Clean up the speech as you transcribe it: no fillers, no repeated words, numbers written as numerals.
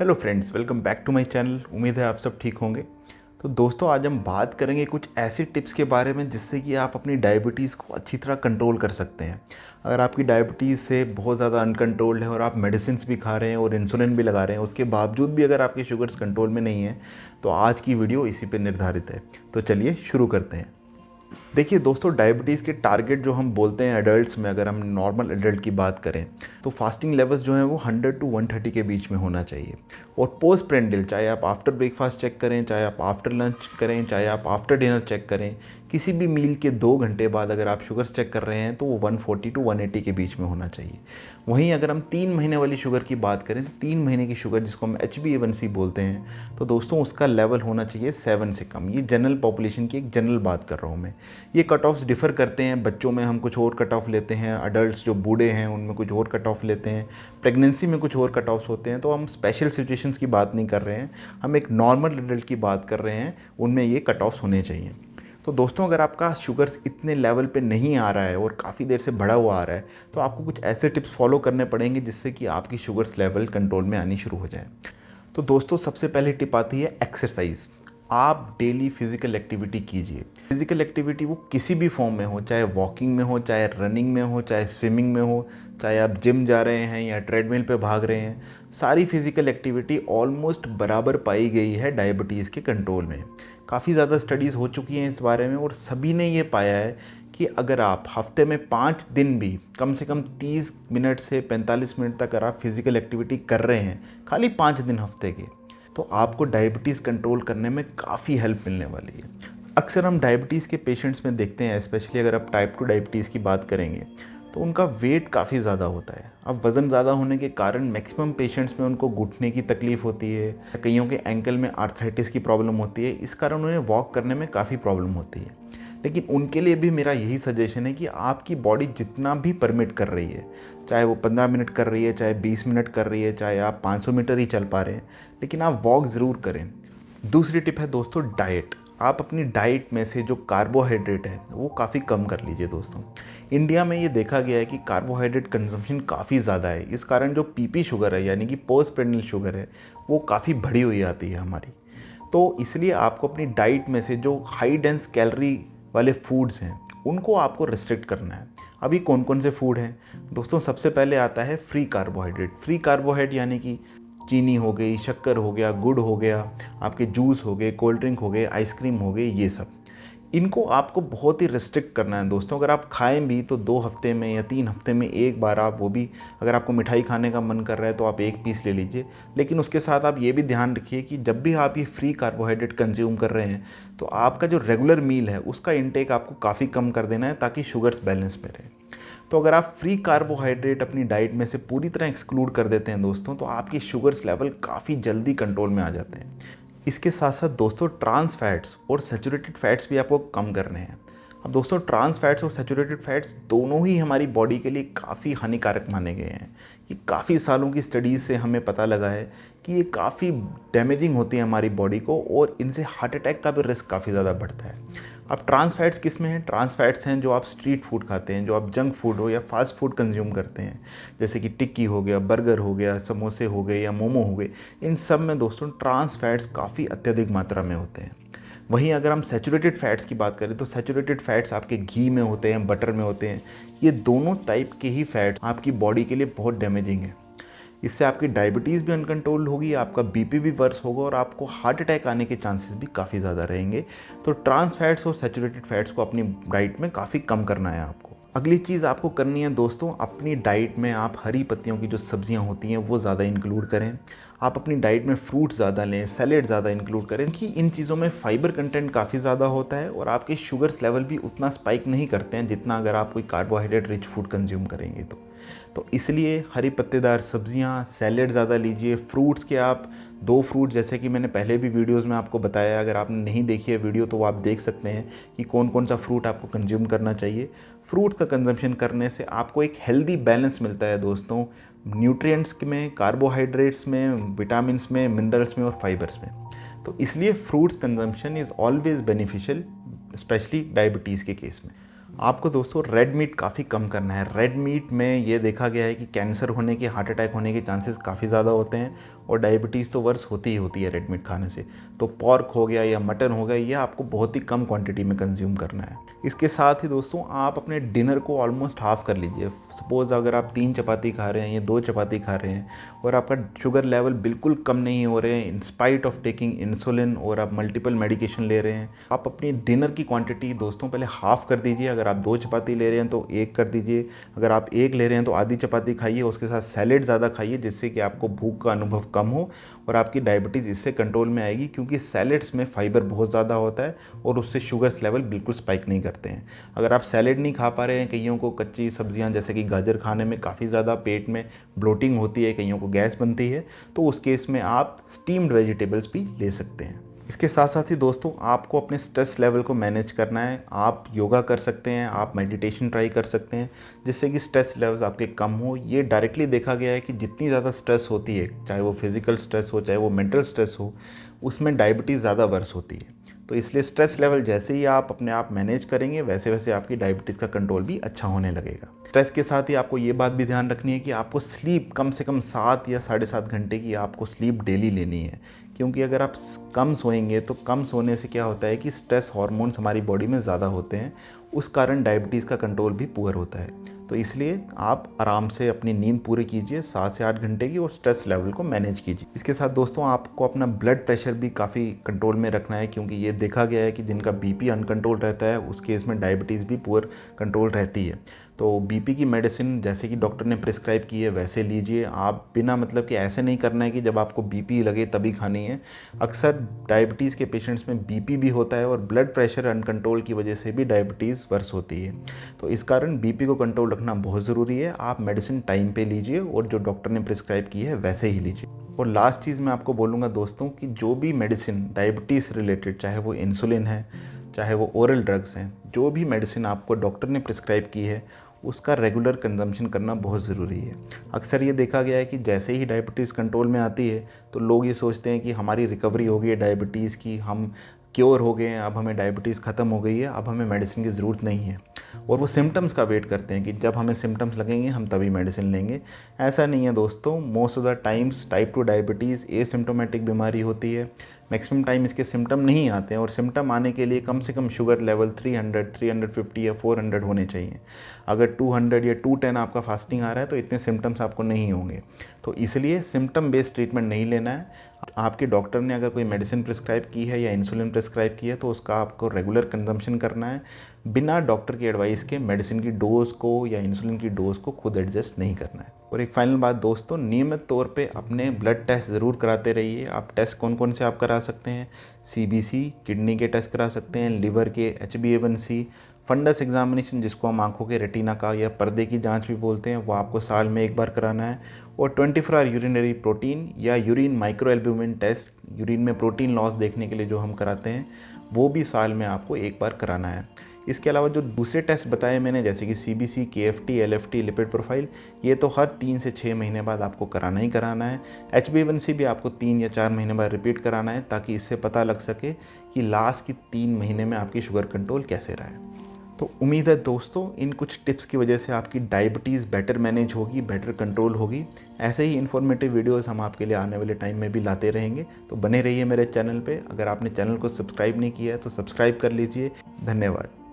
Hello friends, welcome back to my channel. उम्मीद है आप सब ठीक होंगे। तो दोस्तों, आज हम बात करेंगे कुछ ऐसे टिप्स के बारे में जिससे कि आप अपनी डायबिटीज़ को अच्छी तरह कंट्रोल कर सकते हैं। अगर आपकी डायबिटीज़ से बहुत ज़्यादा अनकंट्रोल्ड है और आप मेडिसिन भी खा रहे हैं और इंसुलिन भी लगा रहे हैं, उसके बावजूद भी अगर आपकी शुगर्स कंट्रोल में नहीं है, तो आज की वीडियो इसी पर निर्धारित है। तो चलिए शुरू करते हैं। देखिए दोस्तों, डायबिटीज़ के टारगेट जो हम बोलते हैं एडल्ट्स में, अगर हम नॉर्मल एडल्ट की बात करें तो फास्टिंग लेवल्स जो हैं वो 100 to 130 के बीच में होना चाहिए। और पोस्ट प्रेंडिल, चाहे आप आफ्टर ब्रेकफास्ट चेक करें, चाहे आप आफ्टर लंच करें, चाहे आप आफ्टर डिनर चेक करें, किसी भी मील के 2 घंटे बाद अगर आप शुगर्स चेक कर रहे हैं तो वो 140 to 180 के बीच में होना चाहिए। वहीं अगर हम 3 महीने वाली शुगर की बात करें तो 3 महीने की शुगर, जिसको हम HbA1c बोलते हैं, तो दोस्तों उसका लेवल होना चाहिए 7 से कम। ये जनरल पॉपुलेशन की एक जनरल बात कर रहा हूँ मैं। ये कट ऑफ्स डिफ़र करते हैं। बच्चों में हम कुछ और कट ऑफ लेते हैं, अडल्ट्स जो बूढ़े हैं उनमें कुछ और कट ऑफ लेते हैं, प्रेगनेंसी में कुछ और कट ऑफ्स होते हैं। तो हम स्पेशल सिचुएशंस की बात नहीं कर रहे हैं, हम एक नॉर्मल एडल्ट की बात कर रहे हैं, उनमें ये कट ऑफ्स होने चाहिए। तो दोस्तों, अगर आपका शुगर्स इतने लेवल पे नहीं आ रहा है और काफ़ी देर से बढ़ा हुआ आ रहा है, तो आपको कुछ ऐसे टिप्स फॉलो करने पड़ेंगे जिससे कि आपकी शुगर्स लेवल कंट्रोल में आनी शुरू हो जाए। तो दोस्तों, सबसे पहले टिप आती है एक्सरसाइज। आप डेली फिजिकल एक्टिविटी कीजिए। फिजिकल एक्टिविटी वो किसी भी फॉर्म में हो, चाहे वॉकिंग में हो, चाहे रनिंग में हो, चाहे स्विमिंग में हो, चाहे आप जिम जा रहे हैं या ट्रेडमिल पे भाग रहे हैं, सारी फिजिकल एक्टिविटी ऑलमोस्ट बराबर पाई गई है डायबिटीज़ के कंट्रोल में। काफ़ी ज़्यादा स्टडीज़ हो चुकी हैं इस बारे में और सभी ने ये पाया है कि अगर आप हफ्ते में 5 दिन भी कम से कम 30 मिनट से 45 मिनट तक अगर आप फिजिकल एक्टिविटी कर रहे हैं, खाली 5 दिन हफ्ते के, तो आपको डायबिटीज़ कंट्रोल करने में काफ़ी हेल्प मिलने वाली है। अक्सर हम डायबिटीज़ के पेशेंट्स में देखते हैं, स्पेशली अगर आप टाइप 2 डायबिटीज़ की बात करेंगे, तो उनका वेट काफ़ी ज़्यादा होता है। अब वज़न ज़्यादा होने के कारण मैक्सिमम पेशेंट्स में उनको घुटने की तकलीफ़ होती है, कईयों के एंकल में आर्थराइटिस की प्रॉब्लम होती है। इस कारण उन्हें वॉक करने में काफ़ी प्रॉब्लम होती है। लेकिन उनके लिए भी मेरा यही सजेशन है कि आपकी बॉडी जितना भी परमिट कर रही है, चाहे वो 15 मिनट कर रही है, चाहे 20 मिनट कर रही है, चाहे आप 500 मीटर ही चल पा रहे हैं, लेकिन आप वॉक ज़रूर करें। दूसरी टिप है दोस्तों डाइट। आप अपनी डाइट में से जो कार्बोहाइड्रेट है वो काफ़ी कम कर लीजिए दोस्तों। इंडिया में ये देखा गया है कि कार्बोहाइड्रेट कंजम्पशन काफ़ी ज़्यादा है। इस कारण जो पीपी शुगर है, यानी कि पोस्ट प्रेंडिल शुगर है, वो काफ़ी बढ़ी हुई आती है हमारी। तो इसलिए आपको अपनी डाइट में से जो हाई डेंस कैलोरी वाले फूड्स हैं उनको आपको रिस्ट्रिक्ट करना है। अभी कौन कौन से फूड हैं दोस्तों? सबसे पहले आता है फ्री कार्बोहाइड्रेट। फ्री कार्बोहाइड्रेट यानी कि चीनी हो गई, शक्कर हो गया, गुड़ हो गया, आपके जूस हो गए, कोल्ड ड्रिंक हो गए, आइसक्रीम हो गए, ये सब। इनको आपको बहुत ही रिस्ट्रिक्ट करना है दोस्तों। अगर आप खाएं भी तो 2 हफ्ते में या 3 हफ्ते में एक बार आप, वो भी अगर आपको मिठाई खाने का मन कर रहा है तो आप 1 पीस ले लीजिए। लेकिन उसके साथ आप ये भी ध्यान रखिए कि जब भी आप ये फ्री कार्बोहाइड्रेट कंज्यूम कर रहे हैं तो आपका जो रेगुलर मील है उसका इंटेक आपको काफ़ी कम कर देना है, ताकि शुगर्स बैलेंस में रहे। तो अगर आप फ्री कार्बोहाइड्रेट अपनी डाइट में से पूरी तरह एक्सक्लूड कर देते हैं दोस्तों, तो आपकी शुगर्स लेवल काफ़ी जल्दी कंट्रोल में आ जाते हैं। इसके साथ साथ दोस्तों ट्रांस फैट्स और सैचुरेटेड फैट्स भी आपको कम करने हैं। अब दोस्तों, ट्रांस फैट्स और सैचुरेटेड फैट्स दोनों ही हमारी बॉडी के लिए काफ़ी हानिकारक माने गए हैं। ये काफ़ी सालों की स्टडीज़ से हमें पता लगा है कि ये काफ़ी डैमेजिंग होती है हमारी बॉडी को और इनसे हार्ट अटैक का भी रिस्क काफ़ी ज़्यादा बढ़ता है। अब ट्रांस फैट्स किस में हैं? ट्रांस फैट्स हैं जो आप स्ट्रीट फूड खाते हैं, जो आप जंक फूड हो या फास्ट फूड कंज्यूम करते हैं, जैसे कि टिक्की हो गया, बर्गर हो गया, समोसे हो गए या मोमो हो गए। इन सब में दोस्तों ट्रांस फैट्स काफ़ी अत्यधिक मात्रा में होते हैं। वहीं अगर हम सैचुरेटेड फैट्स की बात करें तो सैचुरेटेड फैट्स आपके घी में होते हैं, बटर में होते हैं। ये दोनों टाइप के ही फैट्स आपकी बॉडी के लिए बहुत डैमेजिंग है। इससे आपकी डायबिटीज़ भी अनकंट्रोल्ड होगी, आपका बीपी भी वर्स होगा और आपको हार्ट अटैक आने के चांसेस भी काफ़ी ज़्यादा रहेंगे। तो ट्रांस फैट्स और सैचुरेटेड फैट्स को अपनी डाइट में काफ़ी कम करना है आपको। अगली चीज़ आपको करनी है दोस्तों, अपनी डाइट में आप हरी पत्तियों की जो सब्जियां होती हैं वो ज़्यादा इंक्लूड करें। आप अपनी डाइट में फ्रूट ज़्यादा लें, सैलेड ज़्यादा इंक्लूड करें, क्योंकि इन चीज़ों में फाइबर कंटेंट काफ़ी ज़्यादा होता है और आपके शुगर्स लेवल भी उतना स्पाइक नहीं करते हैं जितना अगर आप कोई कार्बोहाइड्रेट रिच फूड कंज्यूम करेंगे तो इसलिए हरी पत्तेदार सब्जियां, सैलेड ज़्यादा लीजिए। फ्रूट्स के आप 2 फ्रूट, जैसे कि मैंने पहले भी वीडियोस में आपको बताया, अगर आपने नहीं देखी है वीडियो तो वो आप देख सकते हैं कि कौन कौन सा फ्रूट आपको कंज्यूम करना चाहिए। फ्रूट्स का कंजम्पशन करने से आपको एक हेल्दी बैलेंस मिलता है दोस्तों, न्यूट्रिएंट्स में, कार्बोहाइड्रेट्स में, विटामिन्स में, मिनरल्स में और फाइबर्स में। तो इसलिए fruits consumption is always beneficial, specially diabetes के केस में। आपको दोस्तों रेड मीट काफ़ी कम करना है। रेड मीट में ये देखा गया है कि कैंसर होने के, हार्ट अटैक होने के चांसेस काफ़ी ज़्यादा होते हैं और डायबिटीज़ तो वर्स होती ही होती है रेड मीट खाने से। तो पॉर्क हो गया या मटन हो गया, ये आपको बहुत ही कम क्वांटिटी में कंज्यूम करना है। इसके साथ ही दोस्तों आप अपने डिनर को ऑलमोस्ट हाफ़ कर लीजिए। सपोज़ अगर आप 3 चपाती खा रहे हैं या 2 चपाती खा रहे हैं और आपका शुगर लेवल बिल्कुल कम नहीं हो रहे हैं in spite of taking insulin और आप मल्टीपल मेडिकेशन ले रहे हैं, आप अपनी डिनर की क्वांटिटी दोस्तों पहले हाफ़ कर दीजिए। अगर आप 2 चपाती ले रहे हैं तो 1 कर दीजिए, अगर आप 1 ले रहे हैं तो आधी चपाती खाइए, उसके साथ सैलेड ज़्यादा खाइए जिससे कि आपको भूख का अनुभव कम हो और आपकी डायबिटीज़ इससे कंट्रोल में आएगी, क्योंकि सैलेड्स में फाइबर बहुत ज़्यादा होता है और उससे शुगर्स लेवल बिल्कुल स्पाइक नहीं करते हैं। अगर आप सैलेड नहीं खा पा रहे हैं, कईयों को कच्ची सब्जियां जैसे कि गाजर खाने में काफ़ी ज़्यादा पेट में ब्लोटिंग होती है, कईयों को गैस बनती है, तो उस केस में आप स्टीम्ड वेजिटेबल्स भी ले सकते हैं। इसके साथ साथ ही दोस्तों आपको अपने स्ट्रेस लेवल को मैनेज करना है। आप योगा कर सकते हैं, आप मेडिटेशन ट्राई कर सकते हैं जिससे कि स्ट्रेस लेवल्स आपके कम हो। ये डायरेक्टली देखा गया है कि जितनी ज़्यादा स्ट्रेस होती है, चाहे वो फिजिकल स्ट्रेस हो चाहे वो मेंटल स्ट्रेस हो, उसमें डायबिटीज़ ज़्यादा वर्स होती है। तो इसलिए स्ट्रेस लेवल जैसे ही आप अपने आप मैनेज करेंगे वैसे वैसे आपकी डायबिटीज़ का कंट्रोल भी अच्छा होने लगेगा। स्ट्रेस के साथ ही आपको ये बात भी ध्यान रखनी है कि आपको स्लीप कम से कम 7 या 7.5 घंटे की आपको स्लीप डेली लेनी है, क्योंकि अगर आप कम सोएंगे तो कम सोने से क्या होता है कि स्ट्रेस हार्मोन्स हमारी बॉडी में ज़्यादा होते हैं, उस कारण डायबिटीज़ का कंट्रोल भी पुअर होता है। तो इसलिए आप आराम से अपनी नींद पूरी कीजिए 7 से 8 घंटे की और स्ट्रेस लेवल को मैनेज कीजिए। इसके साथ दोस्तों आपको अपना ब्लड प्रेशर भी काफ़ी कंट्रोल में रखना है, क्योंकि ये देखा गया है कि जिनका बीपी अनकंट्रोल रहता है उस केस में डायबिटीज़ भी पुअर कंट्रोल रहती है। तो बीपी की मेडिसिन जैसे कि डॉक्टर ने प्रिस्क्राइब की है वैसे लीजिए। आप बिना मतलब कि ऐसे नहीं करना है कि जब आपको बीपी लगे तभी खानी है। अक्सर डायबिटीज़ के पेशेंट्स में बीपी भी होता है और ब्लड प्रेशर अनकंट्रोल की वजह से भी डायबिटीज़ वर्स होती है। तो इस कारण बीपी को कंट्रोल रखना बहुत ज़रूरी है। आप मेडिसिन टाइम पे लीजिए और जो डॉक्टर ने प्रिस्क्राइब की है वैसे ही लीजिए। और लास्ट चीज़ मैं आपको बोलूँगा दोस्तों कि जो भी मेडिसिन डायबिटीज़ रिलेटेड, चाहे वो इंसुलिन है चाहे वो ओरल ड्रग्स हैं, जो भी मेडिसिन आपको डॉक्टर ने प्रिस्क्राइब की है उसका रेगुलर कंजम्पशन करना बहुत ज़रूरी है। अक्सर ये देखा गया है कि जैसे ही डायबिटीज़ कंट्रोल में आती है तो लोग ये सोचते हैं कि हमारी रिकवरी हो गई है डायबिटीज़ की, हम क्योर हो गए हैं, अब हमें डायबिटीज़ ख़त्म हो गई है, अब हमें मेडिसिन की ज़रूरत नहीं है, और वो सिम्टम्स का वेट करते हैं कि जब हमें सिम्टम्स लगेंगे हम तभी मेडिसिन लेंगे। ऐसा नहीं है दोस्तों, most of the times type 2 diabetes asymptomatic बीमारी होती है। मैक्सिमम टाइम इसके सिम्टम नहीं आते हैं और सिम्टम आने के लिए कम से कम शुगर लेवल 300, 350 या 400 होने चाहिए। अगर 200 या 210 आपका फास्टिंग आ रहा है तो इतने सिम्टम्स आपको नहीं होंगे। तो इसलिए सिम्टम बेस्ड ट्रीटमेंट नहीं लेना है। आपके डॉक्टर ने अगर कोई मेडिसिन प्रिस्क्राइब की है या इंसुलिन प्रिस्क्राइब की है तो उसका आपको रेगुलर कंजम्पशन करना है। बिना डॉक्टर की एडवाइस के मेडिसिन की डोज को या इंसुलिन की डोज को खुद एडजस्ट नहीं करना है। और एक फाइनल बात दोस्तों, नियमित तौर पे अपने ब्लड टेस्ट ज़रूर कराते रहिए। आप टेस्ट कौन कौन से आप करा सकते हैं? CBC किडनी के टेस्ट करा सकते हैं, लिवर के, HbA1c, फंडस एग्जामिनेशन जिसको हम आंखों के रेटिना का या पर्दे की जांच भी बोलते हैं, वो आपको साल में 1 बार कराना है। और 24 आवर यूरिनरी प्रोटीन या urine micro albumin test, urine में प्रोटीन लॉस देखने के लिए जो हम कराते हैं, वो भी साल में आपको 1 बार कराना है। इसके अलावा जो दूसरे टेस्ट बताए मैंने जैसे कि CBC, KFT, LFT, lipid profile, ये तो हर 3 से 6 महीने बाद आपको कराना ही कराना है। HbA1c भी आपको 3 या 4 महीने बाद रिपीट कराना है, ताकि इससे पता लग सके कि लास्ट की 3 महीने में आपकी शुगर कंट्रोल कैसे रहा है। तो उम्मीद है दोस्तों इन कुछ टिप्स की वजह से आपकी डायबिटीज़ बेटर मैनेज होगी, बेटर कंट्रोल होगी। ऐसे ही इन्फॉर्मेटिव वीडियोस हम आपके लिए आने वाले टाइम में भी लाते रहेंगे, तो बने रहिए मेरे चैनल पे। अगर आपने चैनल को सब्सक्राइब नहीं किया है तो सब्सक्राइब कर लीजिए। धन्यवाद।